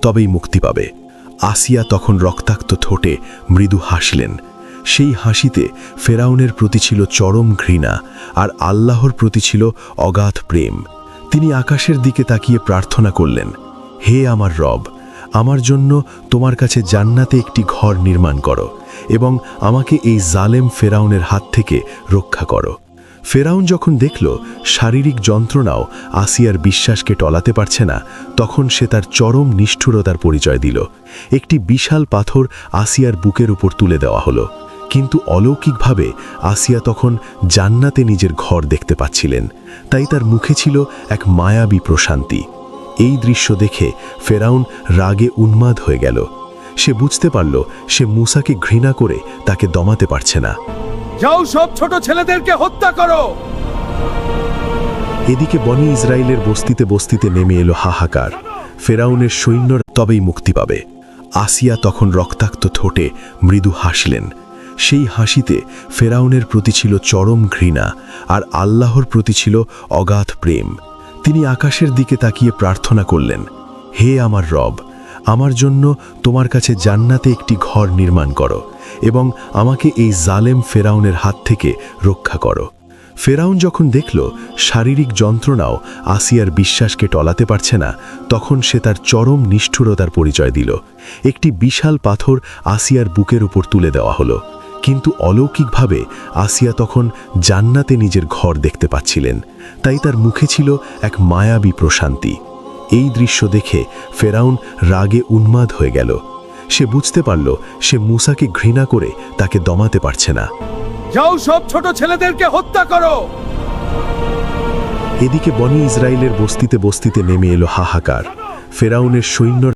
তবেই মুক্তি পাবে। আসিয়া তখন রক্তাক্ত ঠোঁটে মৃদু হাসলেন। সেই হাসিতে ফেরাউনের প্রতি ছিল চরম ঘৃণা, আর আল্লাহর প্রতি ছিল অগাধ প্রেম। তিনি আকাশের দিকে তাকিয়ে প্রার্থনা করলেন, হে আমার রব, আমার জন্য তোমার কাছে জান্নাতে একটি ঘর নির্মাণ করো এবং আমাকে এই জালেম ফেরাউনের হাত থেকে রক্ষা করো। ফেরাউন যখন দেখল শারীরিক যন্ত্রণাও আসিয়ার বিশ্বাসকে টলাতে পারছে না, তখন সে তার চরম নিষ্ঠুরতার পরিচয় দিল। একটি বিশাল পাথর আসিয়ার বুকের উপর তুলে দেওয়া হলো, কিন্তু অলৌকিকভাবে আসিয়া তখন জান্নাতে নিজের ঘর দেখতে পাচ্ছিলেন। তাই তার মুখে ছিল এক মায়াবী প্রশান্তি। এই দৃশ্য দেখে ফেরাউন রাগে উন্মাদ হয়ে গেল। সে বুঝতে পারল সে মূসাকে ঘৃণা করে তাকে দমাতে পারছে না। যাও, সব ছোট ছেলেদেরকে হত্যা করো। এদিকে বনি ইসরায়েলের বস্তিতে বস্তিতে নেমে এলো হাহাকার। ফেরাউনের সৈন্য তবেই মুক্তি পাবে। আসিয়া তখন রক্তাক্ত ঠোঁটে মৃদু হাসলেন। সেই হাসিতে ফেরাউনের প্রতি ছিল চরম ঘৃণা, আর আল্লাহর প্রতি ছিল অগাধ প্রেম। তিনি আকাশের দিকে তাকিয়ে প্রার্থনা করলেন, হে আমার রব, আমার জন্য তোমার কাছে জান্নাতে একটি ঘর নির্মাণ করো এবং আমাকে এই জালেম ফেরাউনের হাত থেকে রক্ষা করো। ফেরাউন যখন দেখল শারীরিক যন্ত্রণাও আসিয়ার বিশ্বাসকে টলাতে পারছে না, তখন সে তার চরম নিষ্ঠুরতার পরিচয় দিল। একটি বিশাল পাথর আসিয়ার বুকের উপর তুলে দেওয়া হলো, কিন্তু অলৌকিকভাবে আসিয়া তখন জান্নাতে নিজের ঘর দেখতে পাচ্ছিলেন। তাই তার মুখে ছিল এক মায়াবী প্রশান্তি। এই দৃশ্য দেখে ফেরাউন রাগে উন্মাদ হয়ে গেল। সে বুঝতে পারল সে মূসাকে ঘৃণা করে তাকে দমাতে পারছে না। যাও, সব ছোট ছেলেদেরকে হত্যা করো। এদিকে বনি ইসরায়েলের বস্তিতে বস্তিতে নেমে এলো হাহাকার। ফেরাউনের সৈন্য